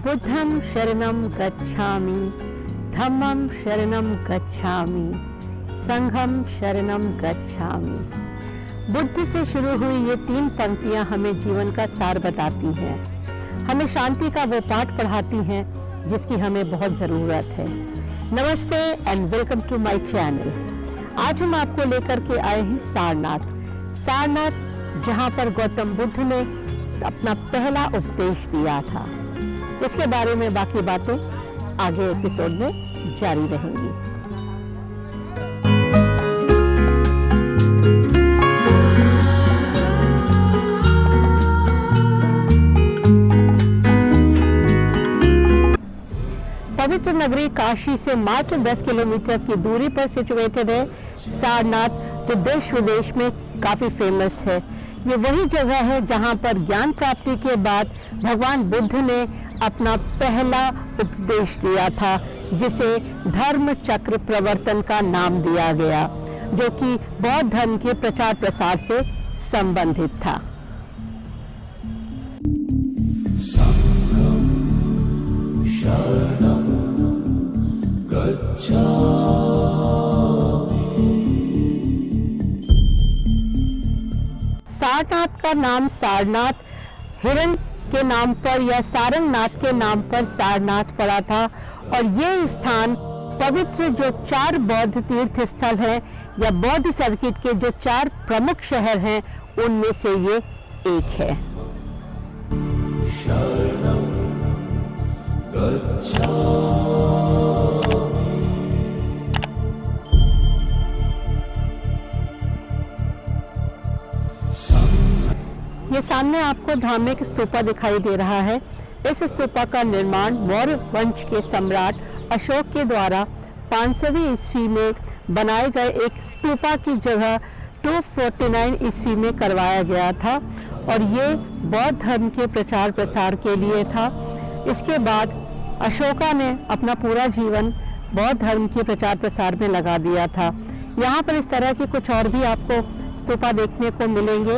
बुद्धं शरणं गच्छामि, धम्मं शरणं गच्छामि, संघं शरणं गच्छामि। बुद्ध से शुरू हुई ये 3 पंक्तियां हमें जीवन का सार बताती हैं। हमें शांति का वो पाठ पढ़ाती हैं जिसकी हमें बहुत ज़रूरत है। नमस्ते and welcome to my channel. आज हम आपको लेकर के आए हैं सारनाथ, जहाँ पर गौतम बुद्ध ने अपना पहला उपदेश दिया था। इसके बारे में बाकी बातें आगे एपिसोड में जारी रहेंगी। पवित्र नगरी काशी से मात्र 10 किलोमीटर की दूरी पर सिचुएटेड है सारनाथ, जो देश विदेश में काफ़ी फेमस है। ये वही जगह है जहाँ पर ज्ञान प्राप्ति के बाद भगवान बुद्ध ने अपना पहला उपदेश दिया था, जिसे धर्म चक्र प्रवर्तन का नाम दिया गया, जो कि बौद्ध धर्म के प्रचार प्रसार से संबंधित था। सारनाथ का नाम सारनाथ हिरण के नाम पर या सारंगनाथ के नाम पर सारनाथ पड़ा था, और ये स्थान पवित्र जो 4 बौद्ध तीर्थ स्थल हैं या बौद्ध सर्किट के जो 4 प्रमुख शहर हैं उनमें से ये एक है। ये सामने आपको धार्मिक स्तूपा दिखाई दे रहा है। इस स्तूपा का निर्माण मौर्य वंश के सम्राट अशोक के द्वारा 500वीं ईस्वी में बनाए गए एक स्तूपा की जगह 249 ईस्वी में करवाया गया था, और ये बौद्ध धर्म के प्रचार प्रसार के लिए था। इसके बाद अशोका ने अपना पूरा जीवन बौद्ध धर्म के प्रचार प्रसार में लगा दिया था। यहाँ पर इस तरह की कुछ और भी आपको स्तूपा देखने को मिलेंगे,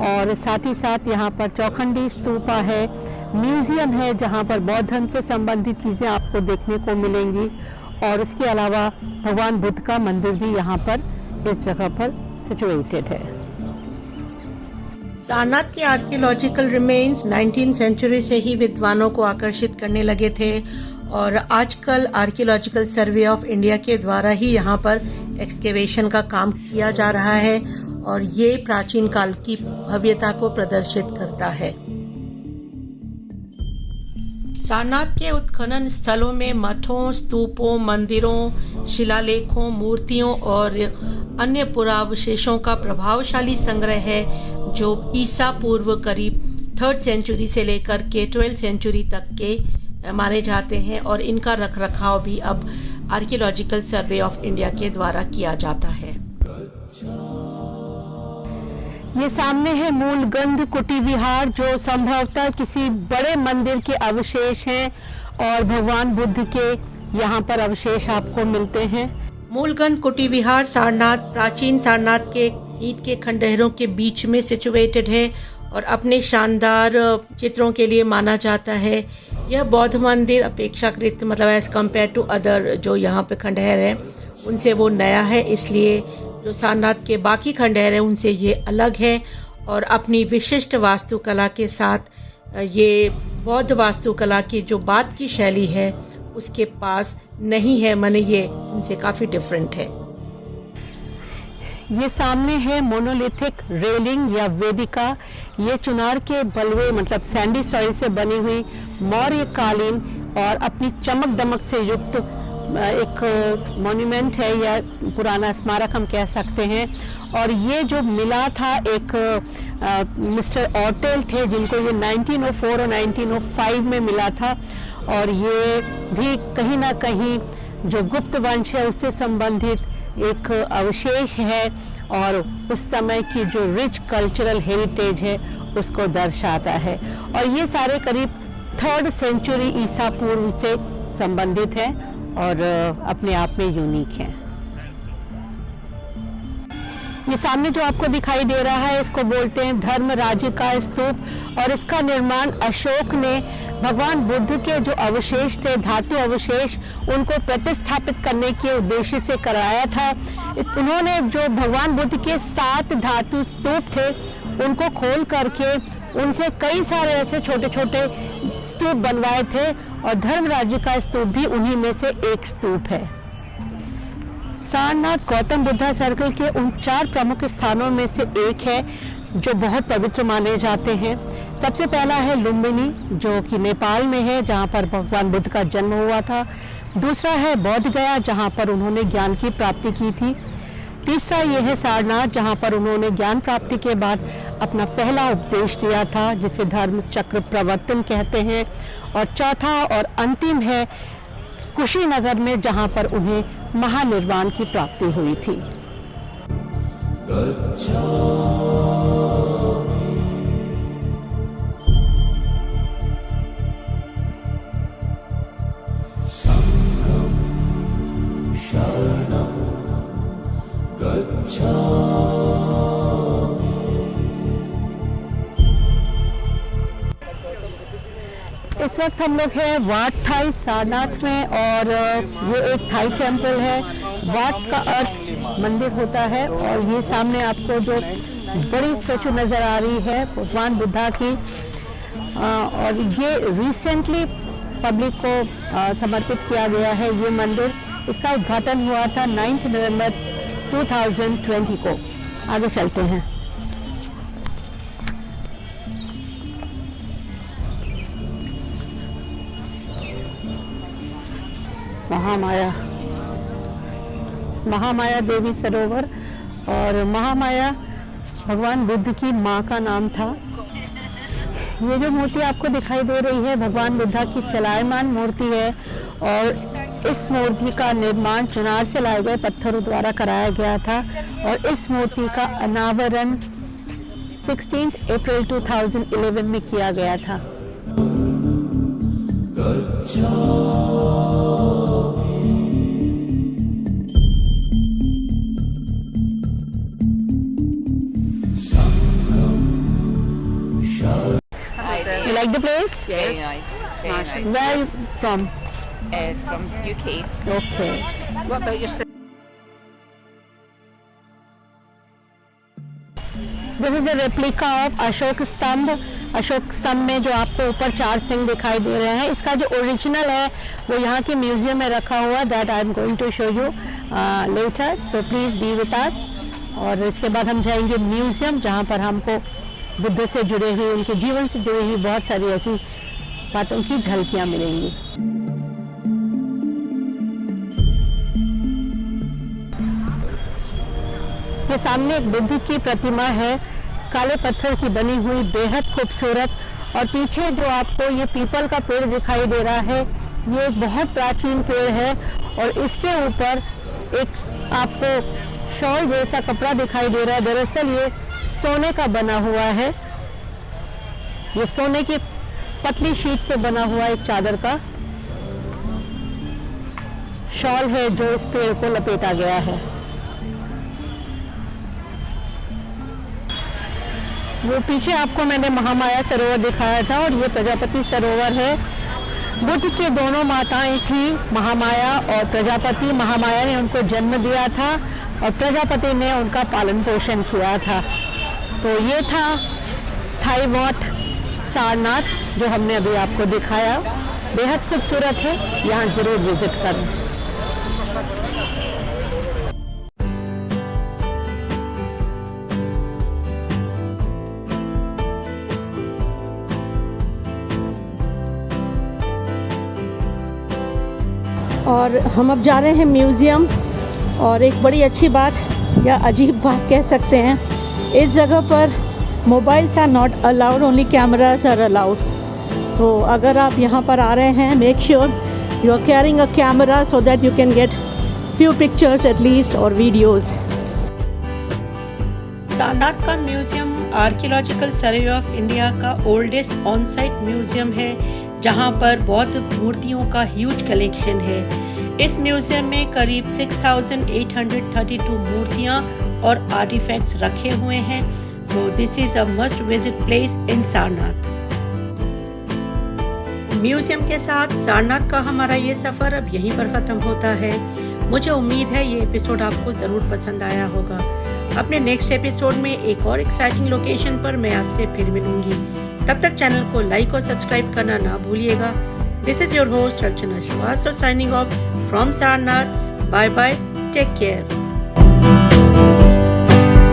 और साथ ही साथ यहाँ पर चौखंडी स्तूपा है, म्यूजियम है जहाँ पर बौद्ध धर्म से संबंधित चीज़ें आपको देखने को मिलेंगी, और इसके अलावा भगवान बुद्ध का मंदिर भी यहाँ पर इस जगह पर सिचुएटेड है। सारनाथ के आर्कियोलॉजिकल रिमेन्स 19th सेंचुरी से ही विद्वानों को आकर्षित करने लगे थे, और आजकल आर्कियोलॉजिकल सर्वे ऑफ इंडिया के द्वारा ही यहाँ पर एक्सकेवेशन का काम किया जा रहा है, और ये प्राचीन काल की भव्यता को प्रदर्शित करता है। सारनाथ के उत्खनन स्थलों में मठों, स्तूपों, मंदिरों, शिलालेखों, मूर्तियों और अन्य पुरावशेषों का प्रभावशाली संग्रह है, जो ईसा पूर्व करीब 3rd सेंचुरी से लेकर के 12th सेंचुरी तक के माने जाते हैं, और इनका रखरखाव भी अब आर्कियोलॉजिकल सर्वे ऑफ इंडिया के द्वारा किया जाता है। ये सामने है मूलगंध कुटी विहार, जो संभवतः किसी बड़े मंदिर के अवशेष हैं, और भगवान बुद्ध के यहाँ पर अवशेष आपको मिलते हैं। मूलगंध कुटी विहार सारनाथ प्राचीन सारनाथ के ईंट के खंडहरों के बीच में सिचुएटेड है, और अपने शानदार चित्रों के लिए माना जाता है। यह बौद्ध मंदिर अपेक्षाकृत मतलब एज कम्पेयर टू अदर जो यहाँ पे खंडहर हैं उनसे वो नया है, इसलिए जो सारनाथ के बाकी खंडहर हैं उनसे ये अलग है, और अपनी विशिष्ट वास्तुकला के साथ ये बौद्ध वास्तुकला की जो बाद की शैली है उसके पास नहीं है, माने ये उनसे काफ़ी डिफरेंट है। ये सामने है मोनोलिथिक रेलिंग या वेदिका। ये चुनार के बलवे मतलब सैंडी सॉइल से बनी हुई मौर्य कालीन और अपनी चमक दमक से युक्त एक मॉन्यूमेंट है या पुराना स्मारक हम कह सकते हैं। और ये जो मिला था एक मिस्टर ऑर्टेल थे, जिनको ये 1904 और 1905 में मिला था, और ये भी कहीं ना कहीं जो गुप्त वंश है उससे संबंधित एक अवशेष है, और उस समय की जो रिच कल्चरल हेरिटेज है उसको दर्शाता है। और ये सारे करीब 3rd सेंचुरी ईसा पूर्व से संबंधित है और अपने आप में यूनिक है। ये सामने जो आपको दिखाई दे रहा है इसको बोलते हैं धर्म राज्य का स्तूप, और इसका निर्माण अशोक ने भगवान बुद्ध के जो अवशेष थे, धातु अवशेष, उनको प्रतिस्थापित करने के उद्देश्य से कराया था। उन्होंने जो भगवान बुद्ध के 7 धातु स्तूप थे उनको खोल करके उनसे कई सारे ऐसे छोटे छोटे स्तूप बनवाए थे और धर्म राज्य का स्तूप भी उन्हीं में से एक स्तूप है। सारनाथ गौतम बुद्धा सर्कल के उन 4 प्रमुख स्थानों में से एक है जो बहुत पवित्र माने जाते हैं। सबसे पहला है लुम्बिनी, जो कि नेपाल में है, जहाँ पर भगवान बुद्ध का जन्म हुआ था। दूसरा है बोध गया, जहाँ पर उन्होंने ज्ञान की प्राप्ति की थी। तीसरा ये है सारनाथ, जहाँ पर उन्होंने ज्ञान प्राप्ति के बाद अपना पहला उपदेश दिया था, जिसे धर्म चक्र प्रवर्तन कहते हैं। और चौथा और अंतिम है कुशीनगर में, जहाँ पर उन्हें महानिर्वाण की प्राप्ति हुई थी। इस वक्त हम लोग हैं वाट थाई सारनाथ में और ये एक थाई टेम्पल है। वाट का अर्थ मंदिर होता है और ये सामने आपको जो बड़ी स्टैचू नज़र आ रही है भगवान बुद्धा की, और ये रिसेंटली पब्लिक को समर्पित किया गया है। ये मंदिर, इसका उद्घाटन हुआ था 9 नवंबर 2020 को। आगे चलते हैं। महामाया देवी सरोवर, और महामाया भगवान बुद्ध की माँ का नाम था। ये जो मूर्ति आपको दिखाई दे रही है भगवान बुद्धा की चलायमान मूर्ति है और इस मूर्ति का निर्माण चुनार से लाए गए पत्थरों द्वारा कराया गया था और इस मूर्ति का अनावरण 16 अप्रैल 2011 में किया गया था। You like the place? Yes. Very nice. Where are you from? From UK. Okay. What about yourself? This is the replica of Ashok स्तंभ। अशोक स्तंभ में जो आपको ऊपर 4 सिंह दिखाई दे रहे हैं, इसका जो ओरिजिनल है वो यहाँ के म्यूजियम में रखा हुआ। That I am going to show you later, so please be with us. और इसके बाद हम जाएंगे म्यूजियम, जहाँ पर हमको बुद्ध से जुड़े हुए, उनके जीवन से जुड़ी हुई बहुत सारी ऐसी बातों की झलकियाँ मिलेंगी। ये सामने एक बुद्ध की प्रतिमा है, काले पत्थर की बनी हुई, बेहद खूबसूरत। और पीछे जो आपको ये पीपल का पेड़ दिखाई दे रहा है, ये एक बहुत प्राचीन पेड़ है और इसके ऊपर एक आपको शॉल जैसा कपड़ा दिखाई दे रहा है। दरअसल ये सोने का बना हुआ है, ये सोने की पतली शीट से बना हुआ एक चादर का शॉल है जो इस पेड़ को लपेटा गया है। वो पीछे आपको मैंने महामाया सरोवर दिखाया था और ये प्रजापति सरोवर है। बुद्ध की दोनों माताएं थी, महामाया और प्रजापति। महामाया ने उनको जन्म दिया था और प्रजापति ने उनका पालन पोषण किया था। तो ये था थाई वाट सारनाथ जो हमने अभी आपको दिखाया, बेहद खूबसूरत है, यहाँ जरूर विजिट करें। और हम अब जा रहे हैं म्यूज़ियम। और एक बड़ी अच्छी बात या अजीब बात कह सकते हैं, इस जगह पर mobiles are not allowed, only cameras are allowed. तो अगर आप यहाँ पर आ रहे हैं, make sure you are carrying a camera so that you can get few pictures at least और वीडियोज़। सारनाथ का museum archaeological survey of India का ओल्डेस्ट ऑन साइट म्यूज़ियम है, जहाँ पर बौद्ध मूर्तियों का ह्यूज कलेक्शन है। इस म्यूज़ियम में करीब 6,832 मूर्तियाँ और आर्टिफैक्ट्स रखे हुए हैं। So this is a must visit place in Sarnath. Museum के साथ सारनाथ का हमारा ये सफ़र अब यहीं पर ख़त्म होता है। मुझे उम्मीद है ये एपिसोड आपको ज़रूर पसंद आया होगा। अपने नेक्स्ट एपिसोड में एक और एक्साइटिंग लोकेशन पर मैं आपसे फिर मिलूंगी। तब तक चैनल को लाइक और सब्सक्राइब करना ना भूलिएगा। This is your host Archana Srivastava signing off from Sarnath. Bye bye, take care.